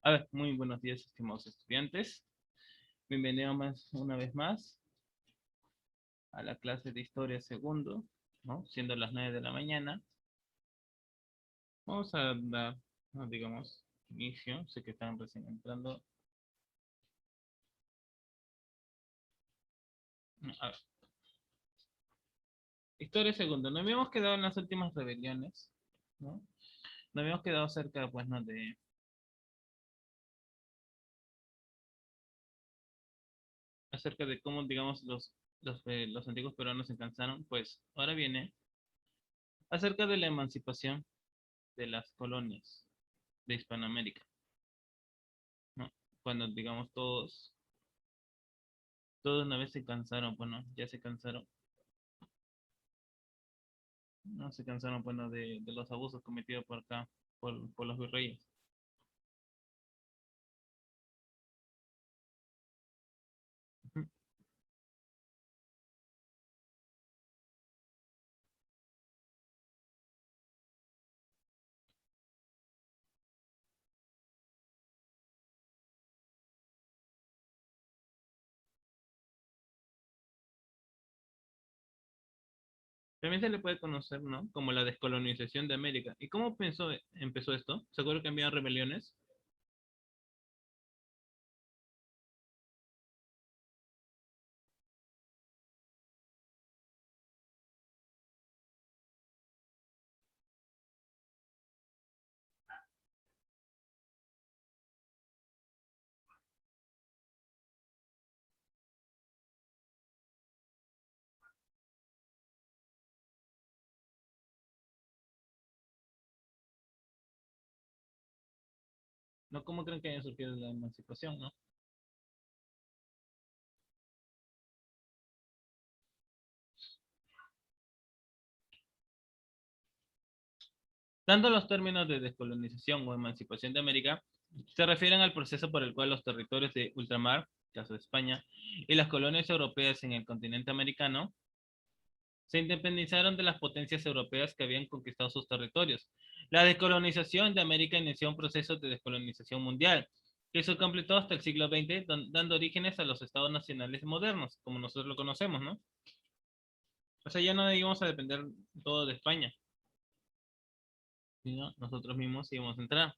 A ver, muy buenos días, estimados estudiantes. Bienvenidos una vez más a la clase de Historia segundo, ¿no? Siendo las 9 de la mañana. Vamos a dar, ¿no? digamos, inicio. Sé que están recién entrando. A ver, Historia segundo. Nos habíamos quedado en las últimas rebeliones, ¿no? Nos habíamos quedado cerca, pues, ¿no? Acerca de cómo, digamos, los antiguos peruanos se cansaron. Pues, ahora viene acerca de la emancipación de las colonias de Hispanoamérica, ¿no? Cuando, digamos, todos una vez se cansaron, bueno, ya se cansaron, no se cansaron, bueno, de los abusos cometidos por acá, por los virreyes. Ujú. También se le puede conocer, ¿no? Como la descolonización de América. ¿Y cómo empezó esto? ¿Seguro que había rebeliones? ¿No? ¿Cómo creen que haya surgido la emancipación, no? Tanto los términos de descolonización o emancipación de América se refieren al proceso por el cual los territorios de ultramar, caso de España, y las colonias europeas en el continente americano se independizaron de las potencias europeas que habían conquistado sus territorios. La descolonización de América inició un proceso de descolonización mundial que se completó hasta el siglo XX, dando orígenes a los estados nacionales modernos, como nosotros lo conocemos, ¿no? O sea, ya no íbamos a depender todo de España, sino nosotros mismos íbamos a entrar.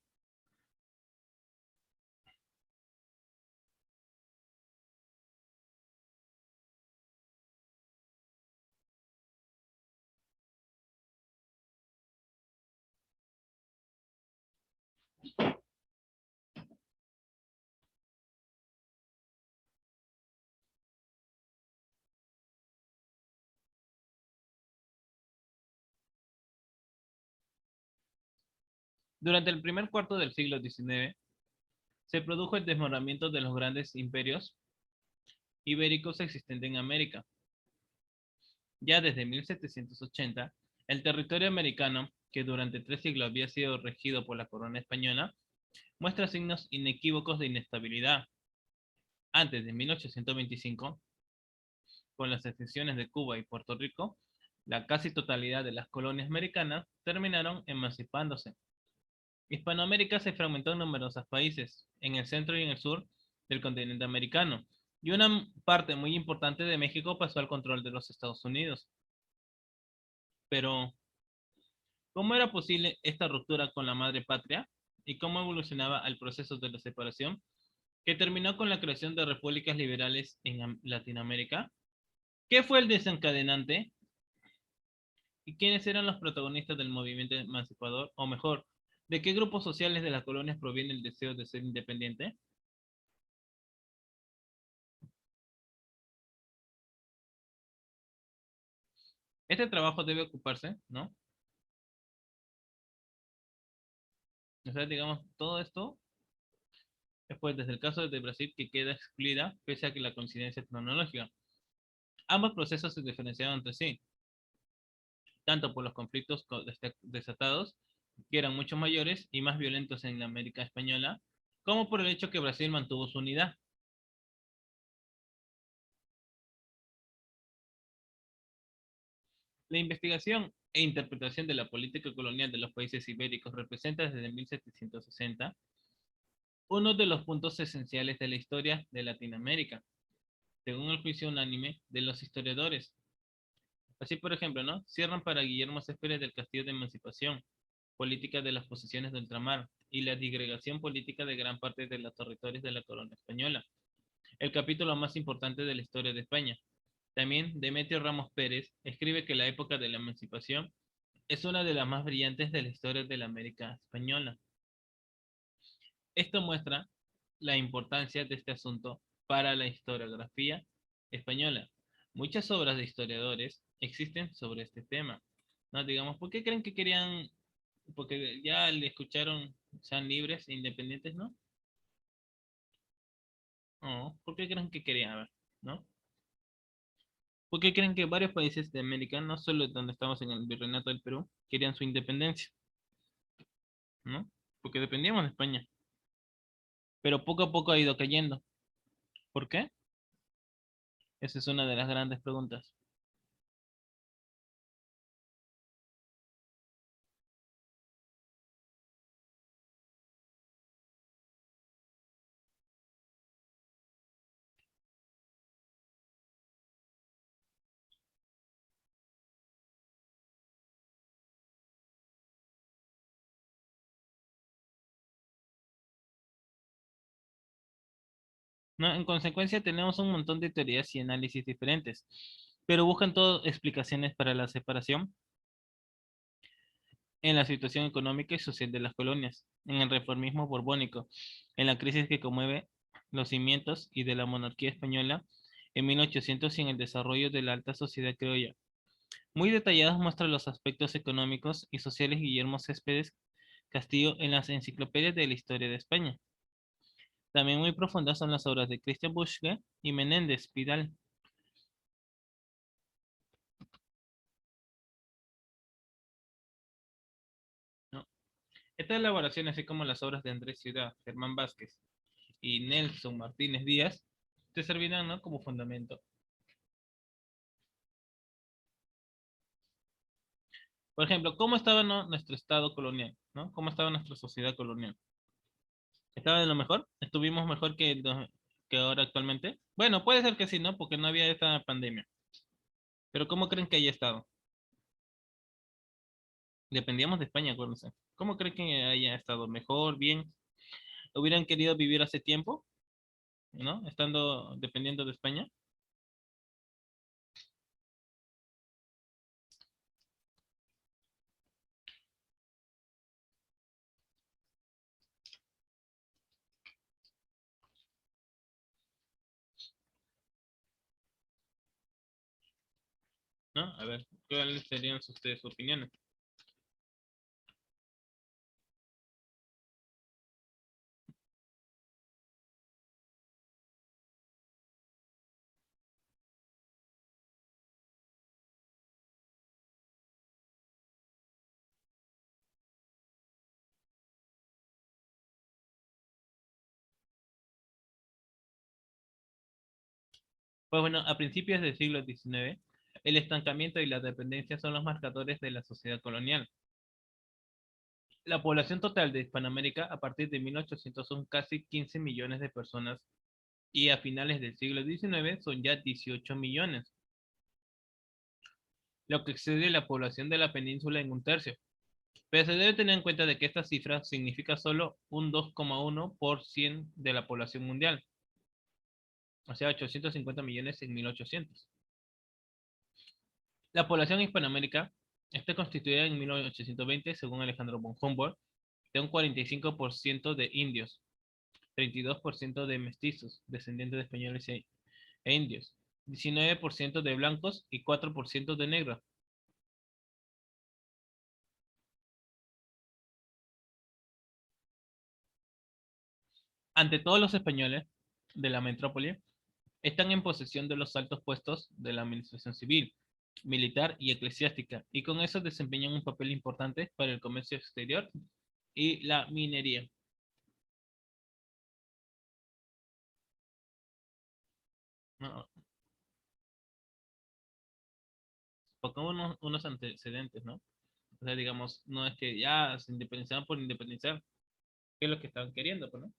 Durante el primer cuarto del siglo XIX, se produjo el desmoronamiento de los grandes imperios ibéricos existentes en América. Ya desde 1780, el territorio americano, que durante 3 siglos había sido regido por la corona española, muestra signos inequívocos de inestabilidad. Antes de 1825, con las excepciones de Cuba y Puerto Rico, la casi totalidad de las colonias americanas terminaron emancipándose. Hispanoamérica se fragmentó en numerosos países, en el centro y en el sur del continente americano, y una parte muy importante de México pasó al control de los Estados Unidos. Pero, ¿cómo era posible esta ruptura con la madre patria? ¿Y cómo evolucionaba el proceso de la separación que terminó con la creación de repúblicas liberales en Latinoamérica? ¿Qué fue el desencadenante? ¿Y quiénes eran los protagonistas del movimiento emancipador? O mejor, ¿de qué grupos sociales de las colonias proviene el deseo de ser independiente? Este trabajo debe ocuparse, ¿no? O sea, digamos, todo esto, después, desde el caso de Brasil, que queda excluida pese a que la coincidencia cronológica. Ambos procesos se diferenciaban entre sí, tanto por los conflictos desatados, que eran mucho mayores y más violentos en la América española, como por el hecho que Brasil mantuvo su unidad. La investigación e interpretación de la política colonial de los países ibéricos representa desde 1760 uno de los puntos esenciales de la historia de Latinoamérica, según el juicio unánime de los historiadores. Así, por ejemplo, ¿no? Cierran para Guillermo Céspedes del Castillo de Emancipación, política de las posesiones de ultramar y la disgregación política de gran parte de los territorios de la corona española, el capítulo más importante de la historia de España. También Demetrio Ramos Pérez escribe que la época de la emancipación es una de las más brillantes de la historia de la América española. Esto muestra la importancia de este asunto para la historiografía española. Muchas obras de historiadores existen sobre este tema. ¿No? Digamos, ¿por qué creen que querían, porque ya le escucharon, sean libres e independientes, ¿no? No, ¿por qué creen que querían? A ver, ¿no? ¿Por qué creen que varios países de América, no solo donde estamos en el Virreinato del Perú, querían su independencia? ¿No? Porque dependíamos de España, pero poco a poco ha ido cayendo. ¿Por qué? Esa es una de las grandes preguntas. ¿No? En consecuencia, tenemos un montón de teorías y análisis diferentes, pero buscan todo explicaciones para la separación en la situación económica y social de las colonias, en el reformismo borbónico, en la crisis que conmueve los cimientos y de la monarquía española en 1800 y en el desarrollo de la alta sociedad criolla. Muy detallados muestran los aspectos económicos y sociales Guillermo Céspedes Castillo en las enciclopedias de la historia de España. También muy profundas son las obras de Christian Buschke y Menéndez Pidal. ¿No? Esta elaboración, así como las obras de Andrés Ciudad, Germán Vázquez y Nelson Martínez Díaz, te servirán, ¿no? como fundamento. Por ejemplo, ¿cómo estaba, ¿no? nuestro estado colonial? ¿No? ¿Cómo estaba nuestra sociedad colonial? ¿Estaba de lo mejor? ¿Estuvimos mejor que ahora actualmente? Bueno, puede ser que sí, ¿no? Porque no había esta pandemia. Pero ¿cómo creen que haya estado? Dependíamos de España, acuérdense. ¿Cómo creen que haya estado? ¿Mejor? ¿Bien? ¿Hubieran querido vivir hace tiempo? ¿No? Estando dependiendo de España. ¿No? A ver, ¿cuáles serían ustedes sus opiniones? Pues bueno, a principios del siglo XIX, el estancamiento y la dependencia son los marcadores de la sociedad colonial. La población total de Hispanoamérica a partir de 1800 son casi 15 millones de personas y a finales del siglo XIX son ya 18 millones, lo que excede la población de la península en un tercio. Pero se debe tener en cuenta de que esta cifra significa solo un 2,1 por 100 de la población mundial, o sea, 850 millones en 1800. La población hispanoamérica está constituida en 1820, según Alejandro von Humboldt, de un 45% de indios, 32% de mestizos, descendientes de españoles e indios, 19% de blancos y 4% de negros. Ante todos los españoles de la metrópoli están en posesión de los altos puestos de la administración civil, militar y eclesiástica, y con eso desempeñan un papel importante para el comercio exterior y la minería. ¿No? Pongamos unos antecedentes, ¿no? O sea, digamos, no es que ya se independizaban por independizar, que es lo que estaban queriendo, pues, ¿no?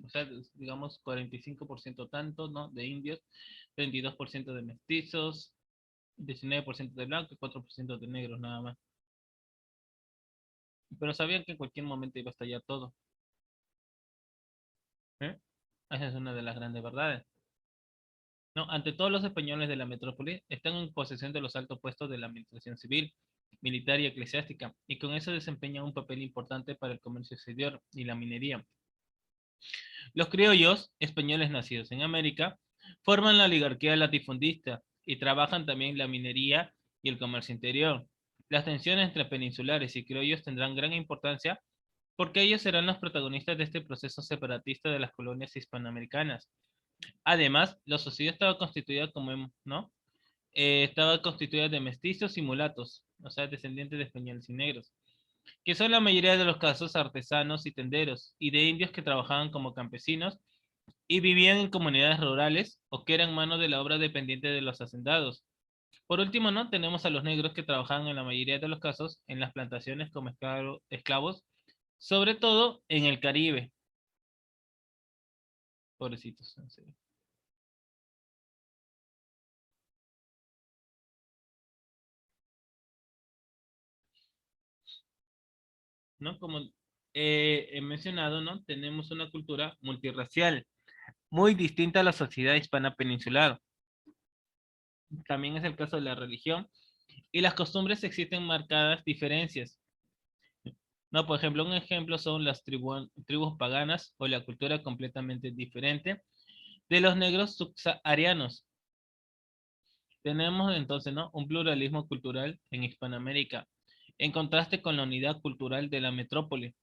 O sea, digamos 45% tanto, ¿no? De indios, 22% de mestizos, 19% de blancos y 4% de negros nada más. Pero sabían que en cualquier momento iba a estallar todo. ¿Eh? Esa es una de las grandes verdades. No, ante todos los españoles de la metrópoli están en posesión de los altos puestos de la administración civil, militar y eclesiástica, y con eso desempeñan un papel importante para el comercio exterior y la minería. Los criollos, españoles nacidos en América, forman la oligarquía latifundista y trabajan también la minería y el comercio interior. Las tensiones entre peninsulares y criollos tendrán gran importancia porque ellos serán los protagonistas de este proceso separatista de las colonias hispanoamericanas. Además, la sociedad estaba constituida como, ¿no? Estaba constituida de mestizos y mulatos, o sea, descendientes de españoles y negros, que son la mayoría de los casos artesanos y tenderos, y de indios que trabajaban como campesinos y vivían en comunidades rurales o que eran mano de la obra dependiente de los hacendados. Por último, ¿no? Tenemos a los negros que trabajaban en la mayoría de los casos en las plantaciones como esclavos, sobre todo en el Caribe. Pobrecitos, en serio. ¿No? Como he mencionado, ¿no? Tenemos una cultura multirracial, muy distinta a la sociedad hispana peninsular. También es el caso de la religión y las costumbres existen marcadas diferencias. No, por ejemplo, un ejemplo son las tribus paganas o la cultura completamente diferente de los negros subsaharianos. Tenemos entonces, ¿no? Un pluralismo cultural en Hispanoamérica, en contraste con la unidad cultural de la metrópoli.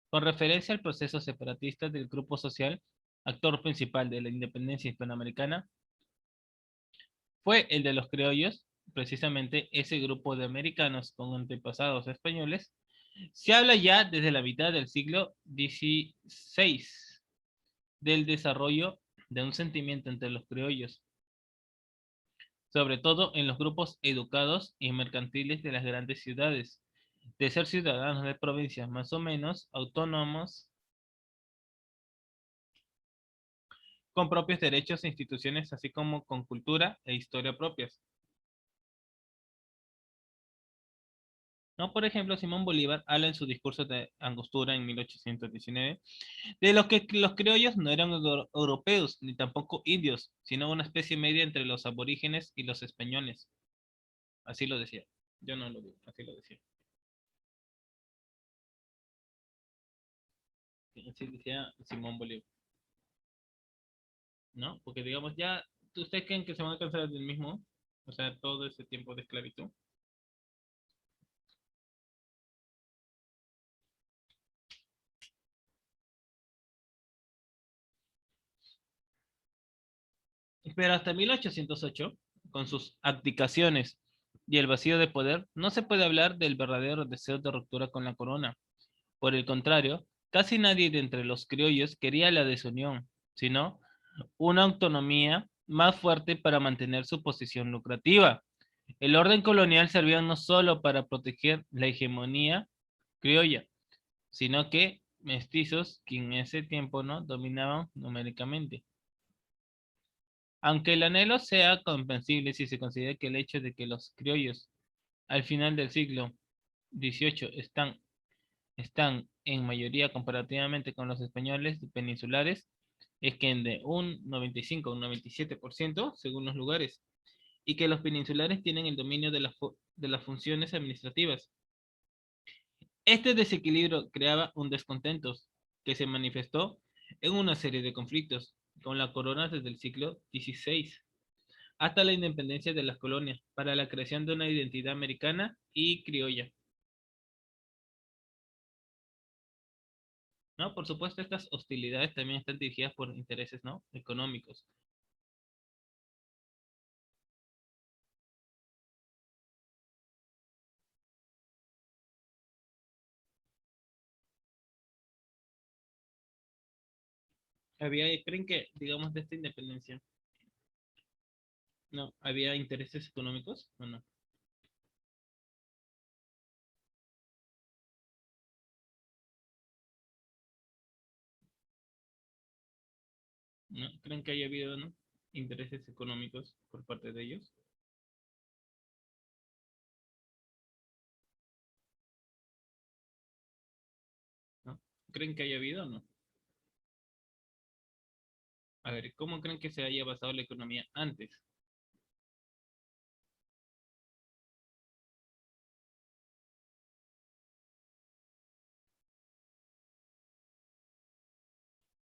Con referencia al proceso separatista del grupo social, actor principal de la independencia hispanoamericana, fue el de los criollos, precisamente ese grupo de americanos con antepasados españoles. Se habla ya desde la mitad del siglo XVI del desarrollo de un sentimiento entre los criollos, sobre todo en los grupos educados y mercantiles de las grandes ciudades, de ser ciudadanos de provincias más o menos autónomos, con propios derechos e instituciones, así como con cultura e historia propias. ¿No? Por ejemplo, Simón Bolívar habla en su discurso de Angostura en 1819 de los que los criollos no eran europeos ni tampoco indios, sino una especie media entre los aborígenes y los españoles. Así lo decía. Yo no lo digo, así lo decía. Así decía Simón Bolívar, ¿no? Porque digamos, ya, ¿ustedes creen que se van a cansar del mismo? O sea, todo ese tiempo de esclavitud. Pero hasta 1808, con sus abdicaciones y el vacío de poder, no se puede hablar del verdadero deseo de ruptura con la corona. Por el contrario, casi nadie de entre los criollos quería la desunión, sino una autonomía más fuerte para mantener su posición lucrativa. El orden colonial servía no solo para proteger la hegemonía criolla, sino que mestizos que en ese tiempo no dominaban numéricamente. Aunque el anhelo sea comprensible si se considera que el hecho de que los criollos al final del siglo XVIII están en mayoría comparativamente con los españoles peninsulares, es que de un 95 a un 97% según los lugares, y que los peninsulares tienen el dominio de las funciones administrativas. Este desequilibrio creaba un descontento que se manifestó en una serie de conflictos con la corona desde el siglo XVI hasta la independencia de las colonias para la creación de una identidad americana y criolla. ¿No? Por supuesto, estas hostilidades también están dirigidas por intereses, ¿no? Económicos. ¿Creen que, digamos, de esta independencia, no, había intereses económicos o no? ¿No? ¿Creen que haya habido, ¿no? intereses económicos por parte de ellos? ¿No? ¿Creen que haya habido o no? A ver, ¿cómo creen que se haya basado la economía antes?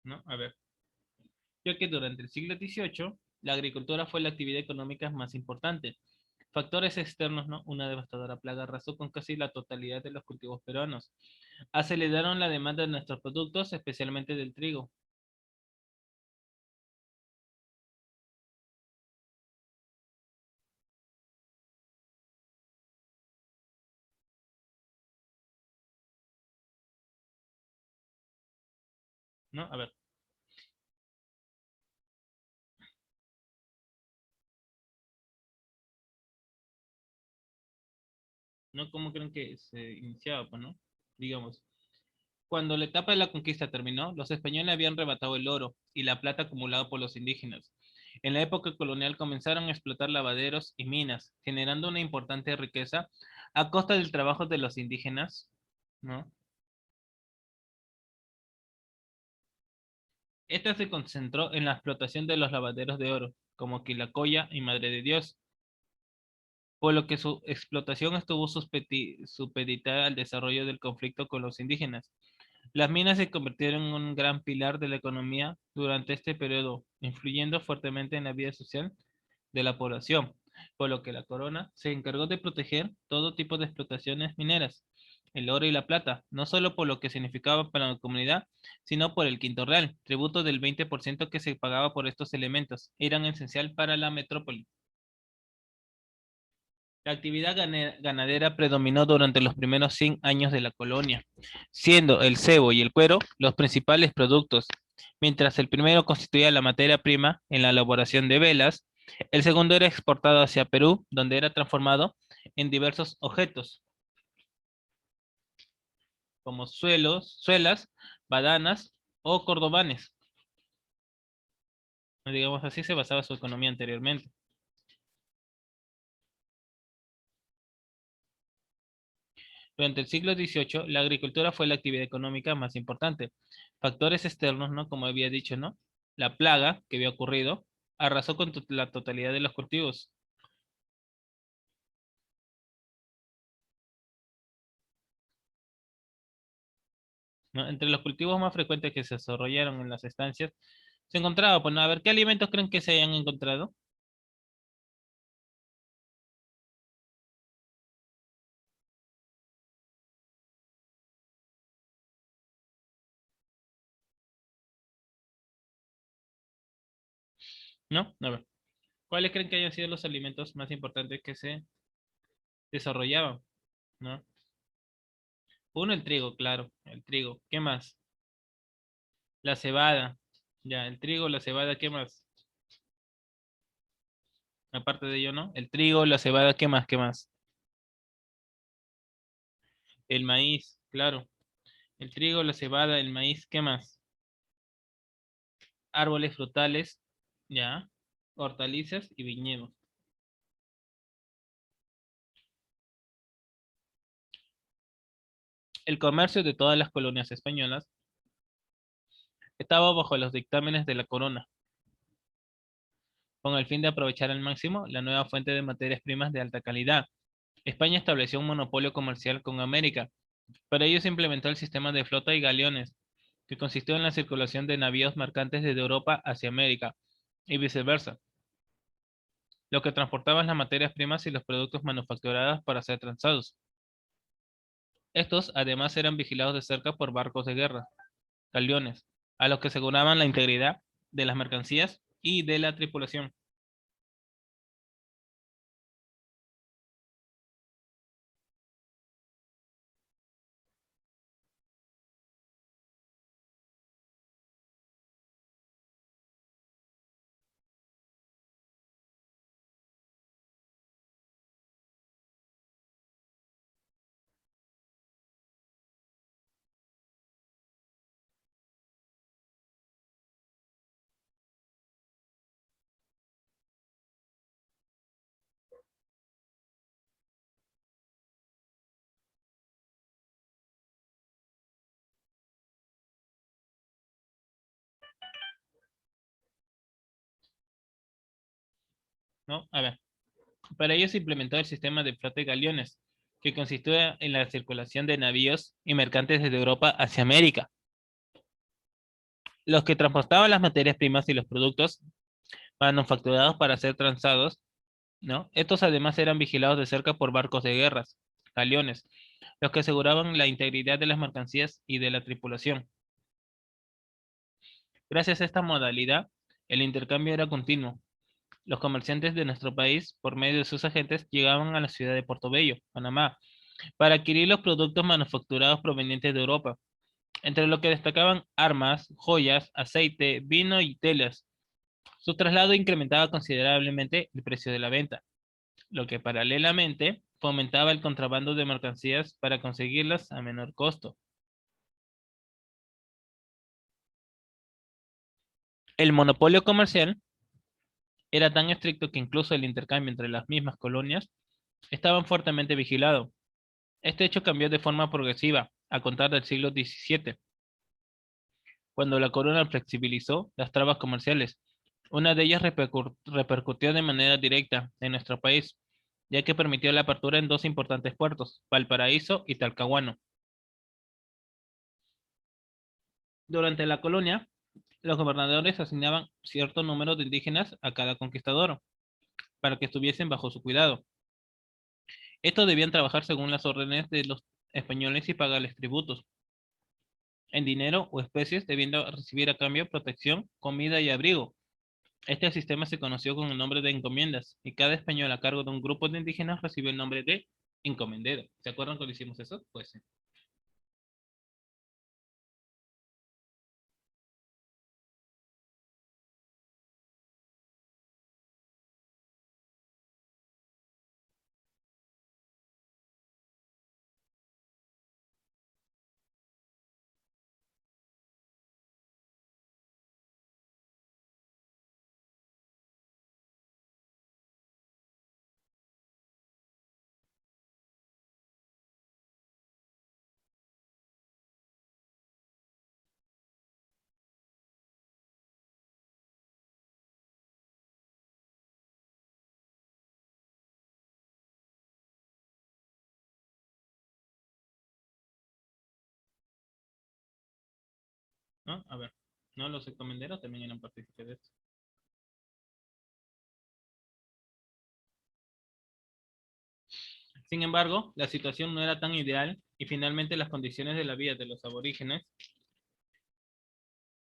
¿No? A ver, ya que durante el siglo XVIII la agricultura fue la actividad económica más importante. Factores externos, ¿no? Una devastadora plaga arrasó con casi la totalidad de los cultivos peruanos. Aceleraron la demanda de nuestros productos, especialmente del trigo. ¿No? A ver, ¿no? ¿Cómo creen que se iniciaba, pues, no? Digamos, cuando la etapa de la conquista terminó, los españoles habían arrebatado el oro y la plata acumulado por los indígenas. En la época colonial comenzaron a explotar lavaderos y minas, generando una importante riqueza a costa del trabajo de los indígenas, ¿no? Esta se concentró en la explotación de los lavaderos de oro, como Quilacoya y Madre de Dios, por lo que su explotación estuvo supeditada al desarrollo del conflicto con los indígenas. Las minas se convirtieron en un gran pilar de la economía durante este periodo, influyendo fuertemente en la vida social de la población, por lo que la corona se encargó de proteger todo tipo de explotaciones mineras, el oro y la plata, no solo por lo que significaba para la comunidad, sino por el quinto real, tributo del 20% que se pagaba por estos elementos, eran esencial para la metrópoli. La actividad ganadera predominó durante los primeros 100 años de la colonia, siendo el cebo y el cuero los principales productos. Mientras el primero constituía la materia prima en la elaboración de velas, el segundo era exportado hacia Perú, donde era transformado en diversos objetos, como suelas, badanas o cordobanes. Digamos así se basaba su economía anteriormente. Durante el siglo XVIII, la agricultura fue la actividad económica más importante. Factores externos, ¿no? Como había dicho, ¿no? La plaga que había ocurrido arrasó con la totalidad de los cultivos, ¿no? Entre los cultivos más frecuentes que se desarrollaron en las estancias, se encontraba, pues, ¿no? A ver, ¿qué alimentos creen que se hayan encontrado? ¿No? A ver, ¿cuáles creen que hayan sido los alimentos más importantes que se desarrollaban? ¿No? Uno, el trigo, claro, el trigo. ¿Qué más? La cebada. Ya, el trigo, la cebada, ¿qué más? Aparte de ello, ¿no? El trigo, la cebada, ¿qué más? ¿Qué más? El maíz, claro. El trigo, la cebada, el maíz, ¿qué más? Árboles frutales, ya. Hortalizas y viñedos. El comercio de todas las colonias españolas estaba bajo los dictámenes de la corona, con el fin de aprovechar al máximo la nueva fuente de materias primas de alta calidad. España estableció un monopolio comercial con América. Para ello se implementó el sistema de flota y galeones, que consistió en la circulación de navíos mercantes desde Europa hacia América y viceversa, lo que transportaban las materias primas y los productos manufacturados para ser transados. Estos además eran vigilados de cerca por barcos de guerra, galeones, a los que aseguraban la integridad de las mercancías y de la tripulación. ¿no? A ver, para ello se implementó el sistema de flota de galeones, que consistía en la circulación de navíos y mercantes desde Europa hacia América. Los que transportaban las materias primas y los productos manufacturados para ser transados, ¿no? Estos además eran vigilados de cerca por barcos de guerras, galeones, los que aseguraban la integridad de las mercancías y de la tripulación. Gracias a esta modalidad, el intercambio era continuo. Los comerciantes de nuestro país, por medio de sus agentes, llegaban a la ciudad de Portobello, Panamá, para adquirir los productos manufacturados provenientes de Europa, entre lo que destacaban armas, joyas, aceite, vino y telas. Su traslado incrementaba considerablemente el precio de la venta, lo que paralelamente fomentaba el contrabando de mercancías para conseguirlas a menor costo. El monopolio comercial era tan estricto que incluso el intercambio entre las mismas colonias estaba fuertemente vigilado. Este hecho cambió de forma progresiva a contar del siglo XVII, cuando la corona flexibilizó las trabas comerciales. Una de ellas repercutió de manera directa en nuestro país, ya que permitió la apertura en dos importantes puertos, Valparaíso y Talcahuano. Durante la colonia, los gobernadores asignaban cierto número de indígenas a cada conquistador para que estuviesen bajo su cuidado. Estos debían trabajar según las órdenes de los españoles y pagarles tributos en dinero o especies, debiendo recibir a cambio protección, comida y abrigo. Este sistema se conoció con el nombre de encomiendas y cada español a cargo de un grupo de indígenas recibe el nombre de encomendero. ¿Se acuerdan cuando hicimos eso? Pues sí. ¿No? A ver, ¿no? Los encomenderos también eran partícipes de esto. Sin embargo, la situación no era tan ideal y finalmente las condiciones de la vida de los aborígenes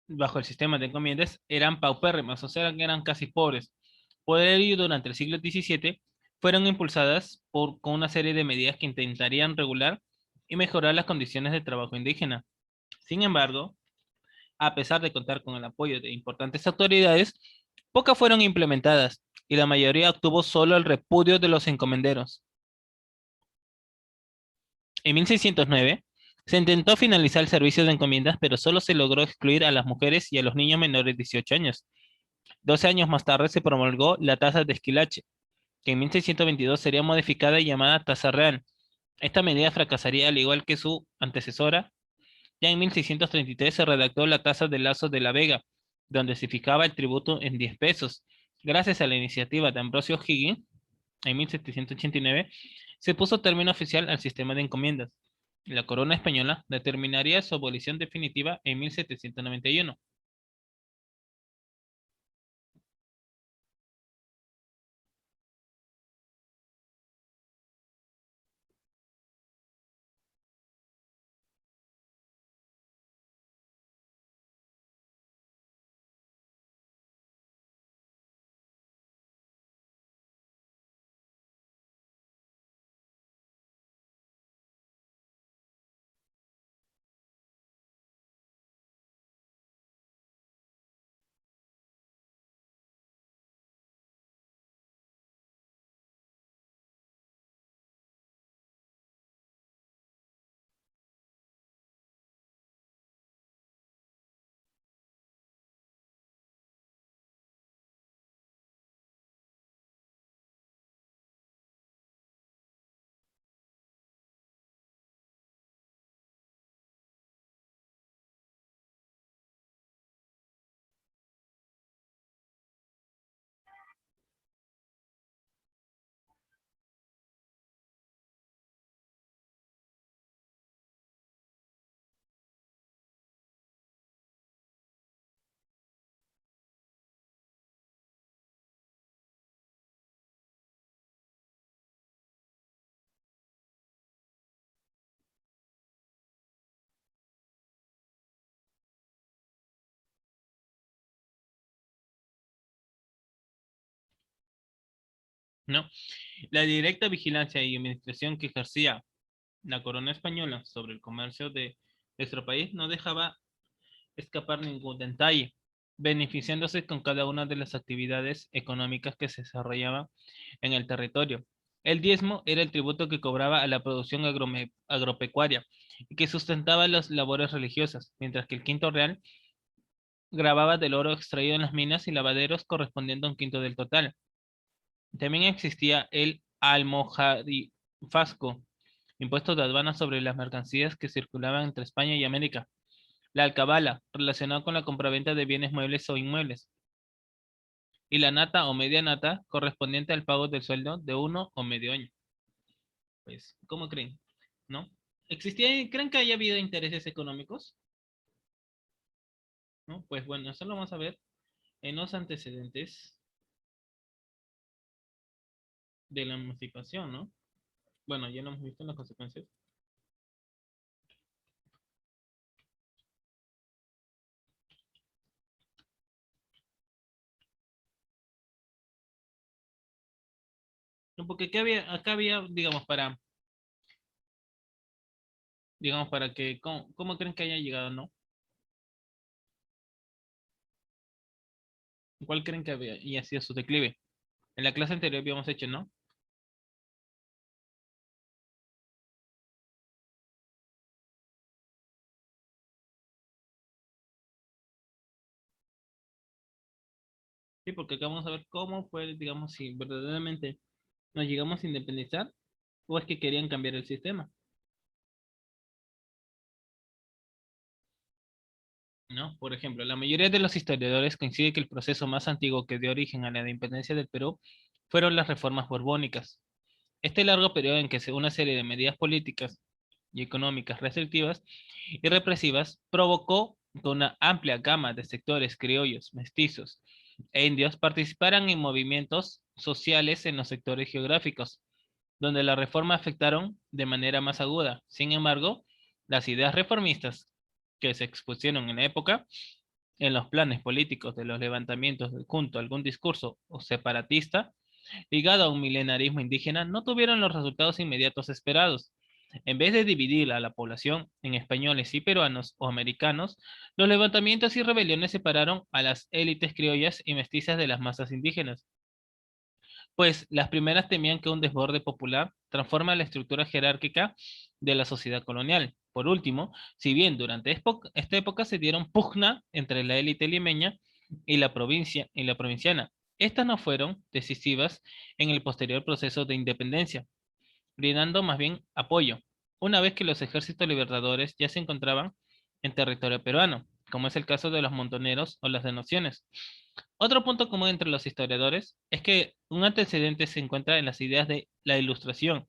bajo el sistema de encomiendas eran paupérrimas, o sea, que eran casi pobres. Por ello, durante el siglo XVII fueron impulsadas con una serie de medidas que intentarían regular y mejorar las condiciones de trabajo indígena. Sin embargo, a pesar de contar con el apoyo de importantes autoridades, pocas fueron implementadas y la mayoría obtuvo solo el repudio de los encomenderos. En 1609 se intentó finalizar el servicio de encomiendas, pero solo se logró excluir a las mujeres y a los niños menores de 18 años. 12 años más tarde se promulgó la tasa de esquilache, que en 1622 sería modificada y llamada tasa real. Esta medida fracasaría al igual que su antecesora. Ya en 1633 se redactó la tasa de Lazo de la Vega, donde se fijaba el tributo en 10 pesos. Gracias a la iniciativa de Ambrosio Higgins, en 1789, se puso término oficial al sistema de encomiendas. La corona española determinaría su abolición definitiva en 1791. ¿no? La directa vigilancia y administración que ejercía la corona española sobre el comercio de nuestro país no dejaba escapar ningún detalle, beneficiándose con cada una de las actividades económicas que se desarrollaban en el territorio. El diezmo era el tributo que cobraba a la producción agropecuaria y que sustentaba las labores religiosas, mientras que el quinto real grababa del oro extraído en las minas y lavaderos correspondiendo a un quinto del total. También existía el almojarifazgo, impuesto de aduana sobre las mercancías que circulaban entre España y América. La alcabala, relacionado con la compraventa de bienes muebles o inmuebles. Y la nata o media nata, correspondiente al pago del sueldo de uno o medio año. Pues, ¿cómo creen? ¿No? ¿Creen que haya habido intereses económicos? ¿No? Pues bueno, eso lo vamos a ver en los antecedentes de la emancipación, ¿no? Bueno, ya lo hemos visto en las consecuencias. No, porque acá había, digamos, para que, ¿cómo creen que haya llegado, no? ¿Cuál creen que había y ha sido su declive? En la clase anterior habíamos hecho, ¿no? Sí, porque acá vamos a ver cómo fue, digamos, si verdaderamente nos llegamos a independizar o es que querían cambiar el sistema, ¿no? Por ejemplo, la mayoría de los historiadores coincide que el proceso más antiguo que dio origen a la independencia del Perú fueron las reformas borbónicas. Este largo periodo en que una serie de medidas políticas y económicas restrictivas y represivas provocó que una amplia gama de sectores criollos, mestizos e indios participaran en movimientos sociales en los sectores geográficos, donde la reforma afectaron de manera más aguda. Sin embargo, las ideas reformistas que se expusieron en la época, en los planes políticos de los levantamientos junto a algún discurso o separatista, ligado a un milenarismo indígena, no tuvieron los resultados inmediatos esperados. En vez de dividir a la población en españoles y peruanos o americanos, los levantamientos y rebeliones separaron a las élites criollas y mestizas de las masas indígenas, pues las primeras temían que un desborde popular transforma la estructura jerárquica de la sociedad colonial. Por último, si bien durante esta época se dieron pugna entre la élite limeña y la provincia y la provinciana, estas no fueron decisivas en el posterior proceso de independencia, brindando más bien apoyo, una vez que los ejércitos libertadores ya se encontraban en territorio peruano, como es el caso de los montoneros o las denociones. Otro punto común entre los historiadores es que un antecedente se encuentra en las ideas de la Ilustración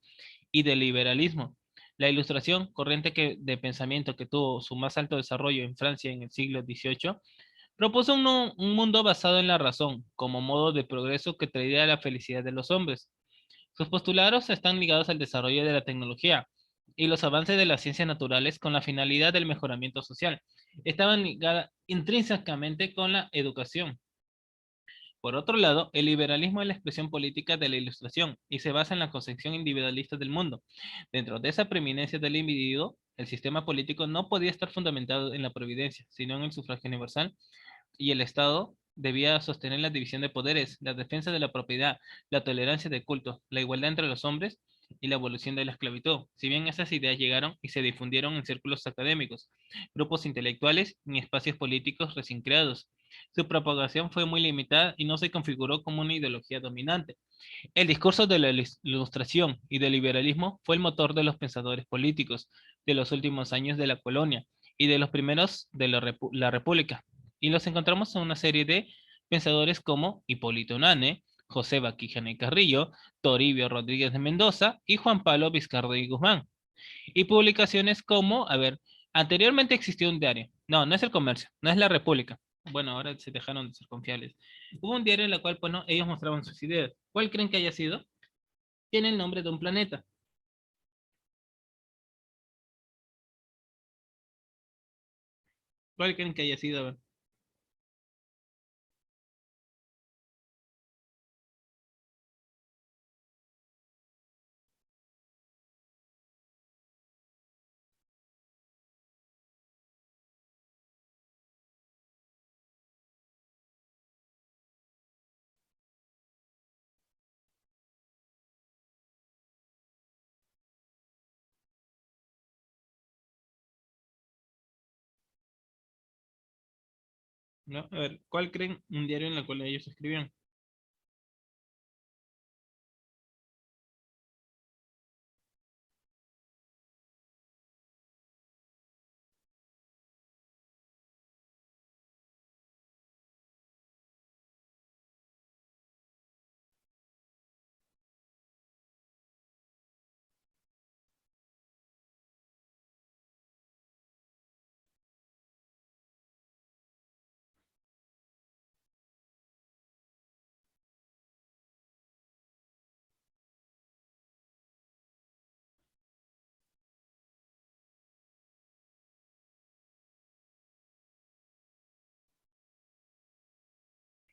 y del liberalismo. La Ilustración, corriente de pensamiento que tuvo su más alto desarrollo en Francia en el siglo XVIII, propuso un mundo basado en la razón como modo de progreso que traería la felicidad de los hombres. Sus postulados están ligados al desarrollo de la tecnología y los avances de las ciencias naturales con la finalidad del mejoramiento social. Estaban ligadas intrínsecamente con la educación. Por otro lado, el liberalismo es la expresión política de la Ilustración y se basa en la concepción individualista del mundo. Dentro de esa preeminencia del individuo, el sistema político no podía estar fundamentado en la providencia, sino en el sufragio universal, y el Estado debía sostener la división de poderes, la defensa de la propiedad, la tolerancia de culto, la igualdad entre los hombres y la abolición de la esclavitud. Si bien esas ideas llegaron y se difundieron en círculos académicos, grupos intelectuales ni espacios políticos recién creados, su propagación fue muy limitada y no se configuró como una ideología dominante. El discurso de la Ilustración y del liberalismo fue el motor de los pensadores políticos de los últimos años de la colonia y de los primeros de la República. Y los encontramos en una serie de pensadores como Hipólito Unanue, José Baquijana y Carrillo, Toribio Rodríguez de Mendoza y Juan Pablo Vizcarra y Guzmán. Y publicaciones como, a ver, anteriormente existió un diario. No, no es el Comercio, no es la República. Bueno, ahora se dejaron de ser confiables. Hubo un diario en el cual, pues, no, ellos mostraban sus ideas. ¿Cuál creen que haya sido? Tiene el nombre de un planeta. ¿Cuál creen que haya sido? A ver. ¿no? A ver, ¿cuál creen un diario en el cual ellos escribían?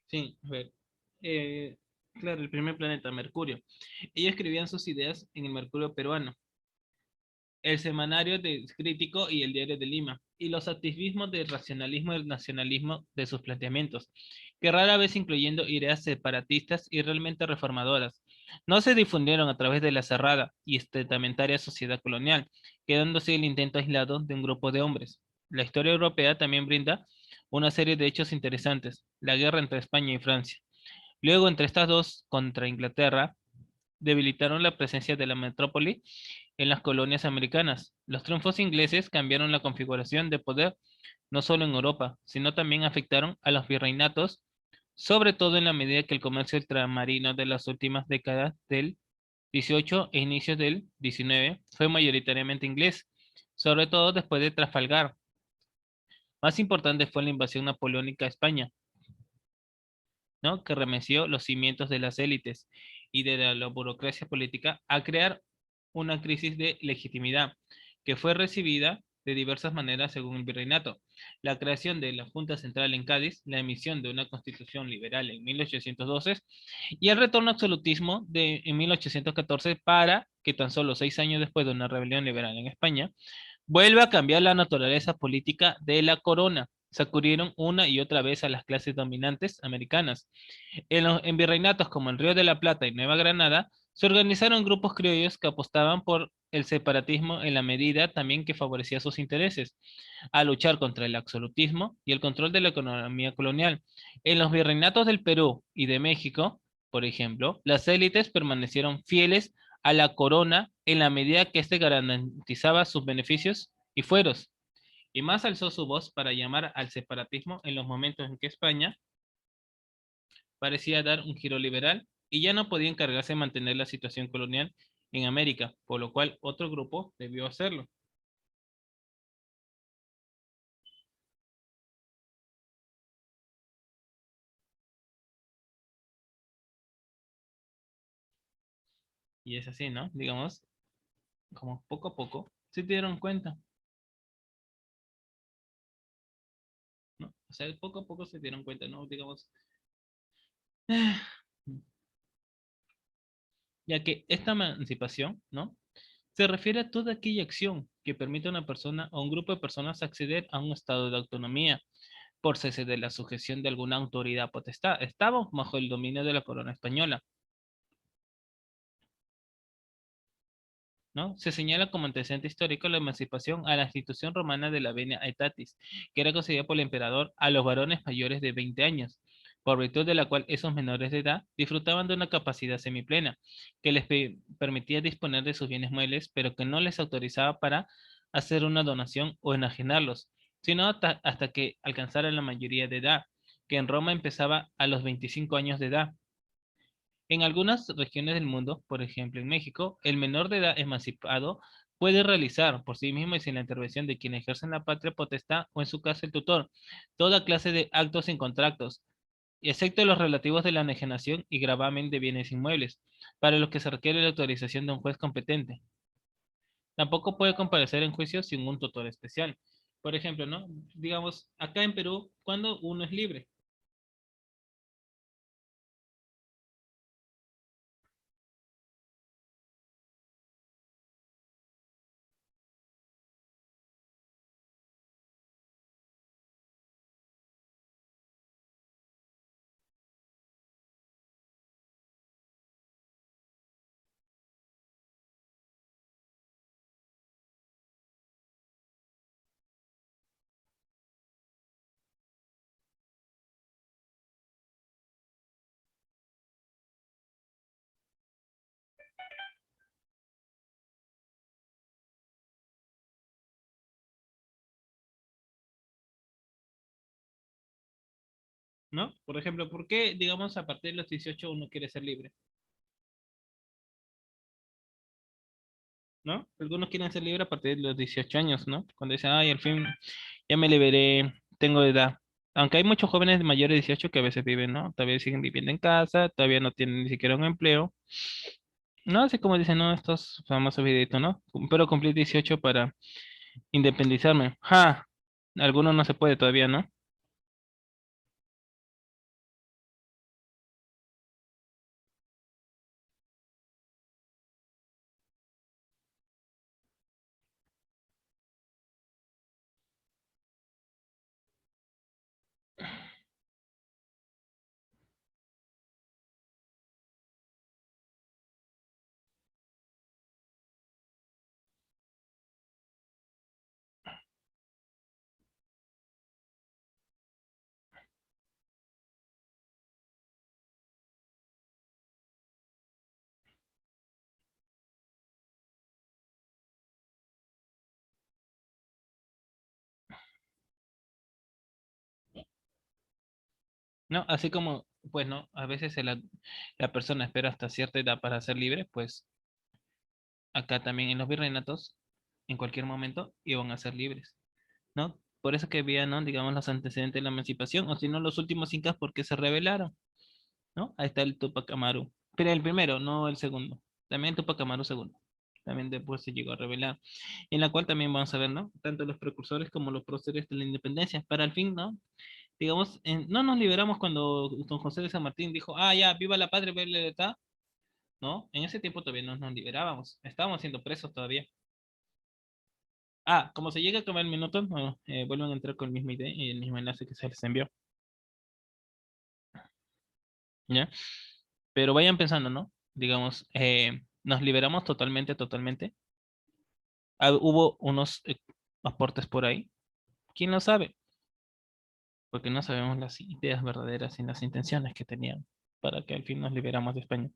Sí, a ver. eh, claro, el primer planeta, Mercurio. Ellos escribían sus ideas en el Mercurio peruano, el Semanario de Crítico y el Diario de Lima, y los activismos del racionalismo y el nacionalismo de sus planteamientos, que rara vez incluyendo ideas separatistas y realmente reformadoras, no se difundieron a través de la cerrada y testamentaria sociedad colonial, quedándose el intento aislado de un grupo de hombres. La historia europea también brinda una serie de hechos interesantes, la guerra entre España y Francia. Luego, entre estas dos contra Inglaterra, debilitaron la presencia de la metrópoli en las colonias americanas. Los triunfos ingleses cambiaron la configuración de poder no solo en Europa, sino también afectaron a los virreinatos, sobre todo en la medida que el comercio ultramarino de las últimas décadas del 18 e inicios del 19 fue mayoritariamente inglés, sobre todo después de Trafalgar. Más importante fue la invasión napoleónica a España, ¿no? Que remeció los cimientos de las élites y de la burocracia política a crear una crisis de legitimidad que fue recibida de diversas maneras según el virreinato. La creación de la Junta Central en Cádiz, la emisión de una constitución liberal en 1812 y el retorno al absolutismo en 1814 para que tan solo 6 años después de una rebelión liberal en España, vuelve a cambiar la naturaleza política de la corona. Sacudieron una y otra vez a las clases dominantes americanas. En virreinatos como el Río de la Plata y Nueva Granada, se organizaron grupos criollos que apostaban por el separatismo en la medida también que favorecía sus intereses, a luchar contra el absolutismo y el control de la economía colonial. En los virreinatos del Perú y de México, por ejemplo, las élites permanecieron fieles a la corona en la medida que éste garantizaba sus beneficios y fueros, y más alzó su voz para llamar al separatismo en los momentos en que España parecía dar un giro liberal y ya no podía encargarse de mantener la situación colonial en América, por lo cual otro grupo debió hacerlo. Y es así, ¿no? Digamos, como poco a poco se dieron cuenta, ¿no? O sea, poco a poco se dieron cuenta, ¿no? Digamos, ya que esta emancipación, ¿no? Se refiere a toda aquella acción que permite a una persona o un grupo de personas acceder a un estado de autonomía por cese de la sujeción de alguna autoridad potestad. Estamos bajo el dominio de la corona española, ¿no? Se señala como antecedente histórico la emancipación a la institución romana de la venia aetatis, que era concedida por el emperador a los varones mayores de 20 años, por virtud de la cual esos menores de edad disfrutaban de una capacidad semiplena, que les permitía disponer de sus bienes muebles, pero que no les autorizaba para hacer una donación o enajenarlos, sino hasta que alcanzaran la mayoría de edad, que en Roma empezaba a los 25 años de edad. En algunas regiones del mundo, por ejemplo en México, el menor de edad emancipado puede realizar por sí mismo y sin la intervención de quien ejerce la patria potestad o en su caso el tutor, toda clase de actos sin contratos, excepto los relativos de la enajenación y gravamen de bienes inmuebles, para los que se requiere la autorización de un juez competente. Tampoco puede comparecer en juicio sin un tutor especial. Por ejemplo, ¿no? Digamos, acá en Perú, cuando uno es libre, ¿no? Por ejemplo, ¿por qué, digamos, a partir de los 18 uno quiere ser libre? ¿No? Algunos quieren ser libres a partir de los 18 años, ¿no? Cuando dicen, ay, al fin ya me liberé, tengo edad. Aunque hay muchos jóvenes de mayores de 18 que a veces viven, ¿no? Todavía siguen viviendo en casa, todavía no tienen ni siquiera un empleo. No, así como dicen, ¿no? Estos famosos videitos, ¿no? Pero cumplir 18 para independizarme. ¡Ja! Algunos no se puede todavía, ¿no? ¿No? Así como, pues, ¿no? A veces la persona espera hasta cierta edad para ser libre, pues acá también en los virreinatos, en cualquier momento, iban a ser libres, ¿no? Por eso que había, ¿no? Digamos, los antecedentes de la emancipación, o si no, los últimos incas, porque se rebelaron, ¿no? Ahí está el Tupac Amaru. Pero el primero, no el segundo. También Tupac Amaru segundo. También después se llegó a rebelar. En la cual también vamos a ver, ¿no? Tanto los precursores como los próceres de la independencia. Para el fin, ¿no? Digamos, no nos liberamos cuando don José de San Martín dijo, ah, ya, viva la patria, viva la libertad, ¿no? En ese tiempo todavía no nos liberábamos. Estábamos siendo presos todavía. Ah, como se llega a acabar el minuto, no, vuelven a entrar con el mismo ID y el mismo enlace que se les envió. ¿Ya? Pero vayan pensando, ¿no? Digamos, nos liberamos totalmente, totalmente. Ah, hubo unos aportes por ahí. ¿Quién lo sabe? Porque no sabemos las ideas verdaderas y las intenciones que tenían para que al fin nos liberamos de España.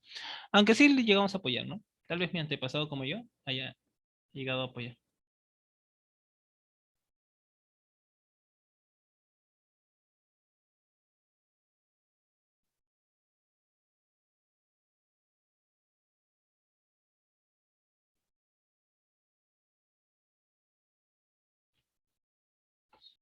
Aunque sí le llegamos a apoyar, ¿no? Tal vez mi antepasado como yo haya llegado a apoyar.